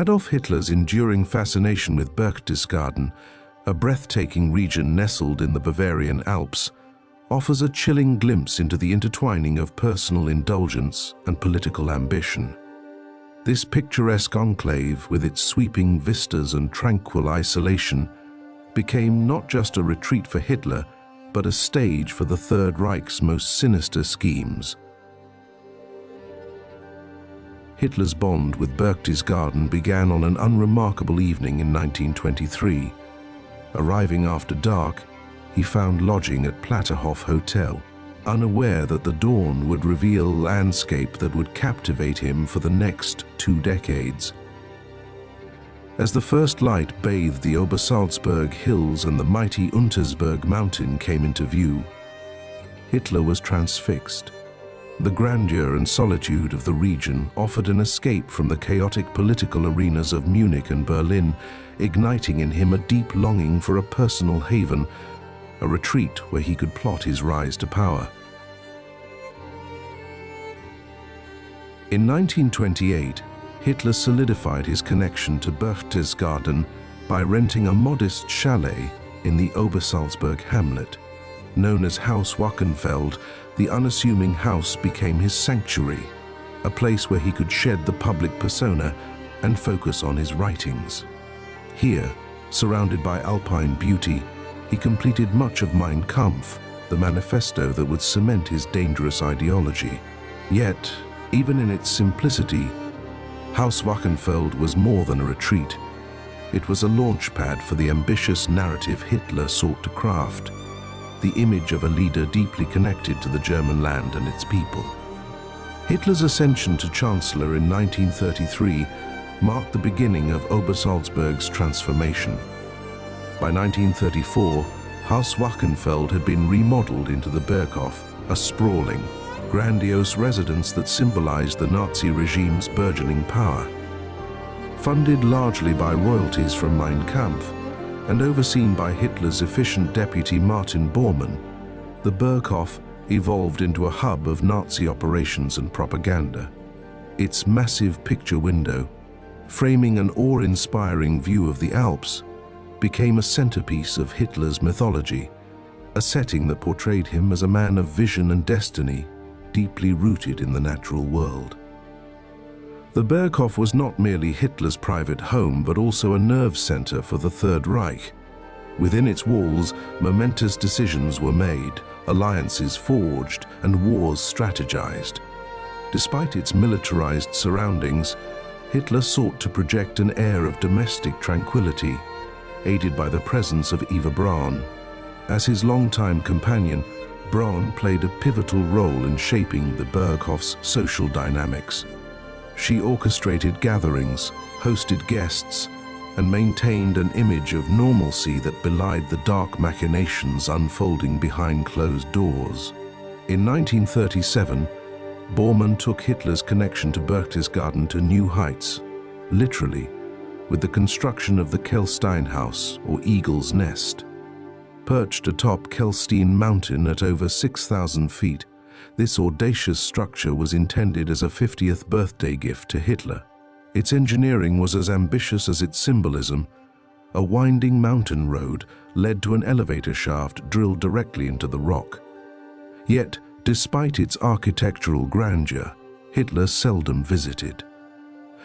Adolf Hitler's enduring fascination with Berchtesgaden, a breathtaking region nestled in the Bavarian Alps, offers a chilling glimpse into the intertwining of personal indulgence and political ambition. This picturesque enclave, with its sweeping vistas and tranquil isolation, became not just a retreat for Hitler, but a stage for the Third Reich's most sinister schemes. Hitler's bond with Berchtesgaden began on an unremarkable evening in 1923. Arriving after dark, he found lodging at Platterhof Hotel, unaware that the dawn would reveal a landscape that would captivate him for the next 2 decades. As the first light bathed the Obersalzberg hills and the mighty Untersberg mountain came into view, Hitler was transfixed. The grandeur and solitude of the region offered an escape from the chaotic political arenas of Munich and Berlin, igniting in him a deep longing for a personal haven, a retreat where he could plot his rise to power. In 1928, Hitler solidified his connection to Berchtesgaden by renting a modest chalet in the Obersalzberg hamlet. Known as Haus Wachenfeld, the unassuming house became his sanctuary, a place where he could shed the public persona and focus on his writings. Here, surrounded by alpine beauty, he completed much of Mein Kampf, the manifesto that would cement his dangerous ideology. Yet, even in its simplicity, Haus Wachenfeld was more than a retreat. It was a launchpad for the ambitious narrative Hitler sought to craft, the image of a leader deeply connected to the German land and its people. Hitler's ascension to Chancellor in 1933 marked the beginning of Obersalzberg's transformation. By 1934, Haus Wachenfeld had been remodeled into the Berghof, a sprawling, grandiose residence that symbolized the Nazi regime's burgeoning power. Funded largely by royalties from Mein Kampf and overseen by Hitler's efficient deputy Martin Bormann, the Berghof evolved into a hub of Nazi operations and propaganda. Its massive picture window, framing an awe-inspiring view of the Alps, became a centerpiece of Hitler's mythology, a setting that portrayed him as a man of vision and destiny, deeply rooted in the natural world. The Berghof was not merely Hitler's private home, but also a nerve center for the Third Reich. Within its walls, momentous decisions were made, alliances forged, and wars strategized. Despite its militarized surroundings, Hitler sought to project an air of domestic tranquility, aided by the presence of Eva Braun. As his longtime companion, Braun played a pivotal role in shaping the Berghof's social dynamics. She orchestrated gatherings, hosted guests, and maintained an image of normalcy that belied the dark machinations unfolding behind closed doors. In 1937, Bormann took Hitler's connection to Berchtesgaden to new heights, literally, with the construction of the Kelsteinhaus, or Eagle's Nest. Perched atop Kelstein Mountain at over 6,000 feet, this audacious structure was intended as a 50th birthday gift to Hitler. Its engineering was as ambitious as its symbolism. A winding mountain road led to an elevator shaft drilled directly into the rock. Yet, despite its architectural grandeur, Hitler seldom visited.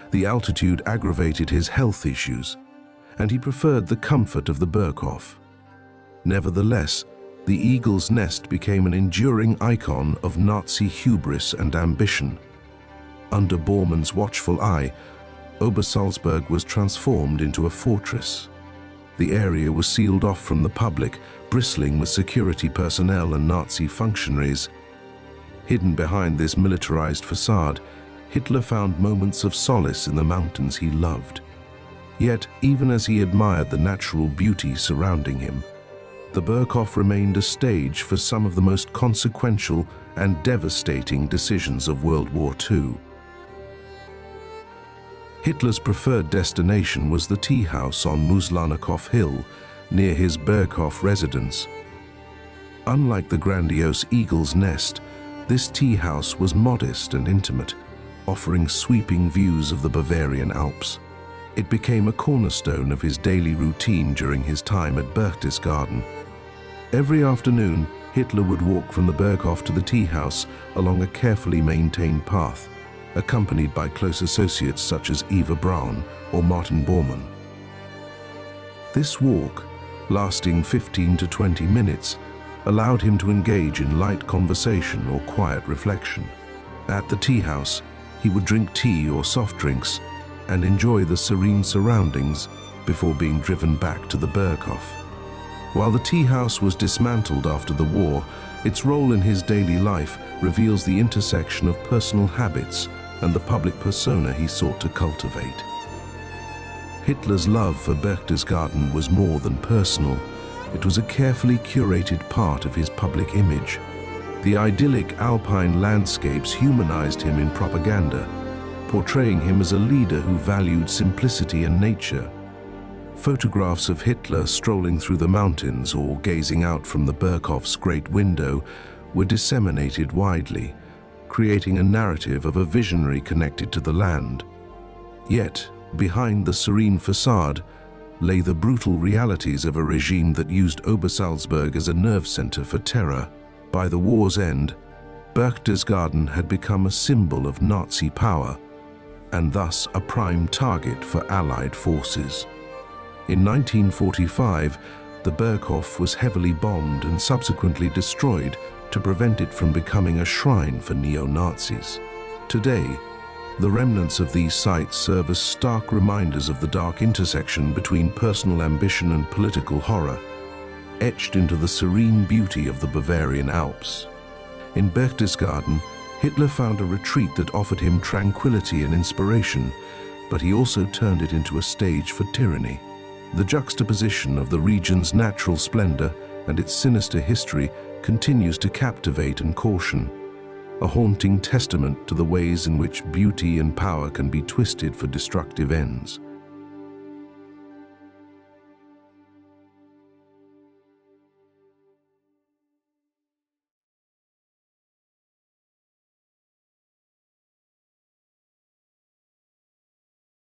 The altitude aggravated his health issues, and he preferred the comfort of the Berghof. Nevertheless, the Eagle's Nest became an enduring icon of Nazi hubris and ambition. Under Bormann's watchful eye, Obersalzberg was transformed into a fortress. The area was sealed off from the public, bristling with security personnel and Nazi functionaries. Hidden behind this militarized facade, Hitler found moments of solace in the mountains he loved. Yet, even as he admired the natural beauty surrounding him, the Berghof remained a stage for some of the most consequential and devastating decisions of World War II. Hitler's preferred destination was the tea house on Muslanikow Hill, near his Berghof residence. Unlike the grandiose Eagle's Nest, this tea house was modest and intimate, offering sweeping views of the Bavarian Alps. It became a cornerstone of his daily routine during his time at Berchtesgaden. Every afternoon, Hitler would walk from the Berghof to the tea house along a carefully maintained path, accompanied by close associates such as Eva Braun or Martin Bormann. This walk, lasting 15 to 20 minutes, allowed him to engage in light conversation or quiet reflection. At the tea house, he would drink tea or soft drinks and enjoy the serene surroundings before being driven back to the Berghof. While the tea house was dismantled after the war, its role in his daily life reveals the intersection of personal habits and the public persona he sought to cultivate. Hitler's love for Berchtesgaden was more than personal. It was a carefully curated part of his public image. The idyllic alpine landscapes humanized him in propaganda, portraying him as a leader who valued simplicity and nature. Photographs of Hitler strolling through the mountains or gazing out from the Berghof's great window were disseminated widely, creating a narrative of a visionary connected to the land. Yet, behind the serene facade lay the brutal realities of a regime that used Obersalzberg as a nerve center for terror. By the war's end, Berchtesgaden had become a symbol of Nazi power, and thus a prime target for Allied forces. In 1945, the Berghof was heavily bombed and subsequently destroyed to prevent it from becoming a shrine for neo-Nazis. Today, the remnants of these sites serve as stark reminders of the dark intersection between personal ambition and political horror, etched into the serene beauty of the Bavarian Alps. In Berchtesgaden, Hitler found a retreat that offered him tranquility and inspiration, but he also turned it into a stage for tyranny. The juxtaposition of the region's natural splendor and its sinister history continues to captivate and caution, a haunting testament to the ways in which beauty and power can be twisted for destructive ends.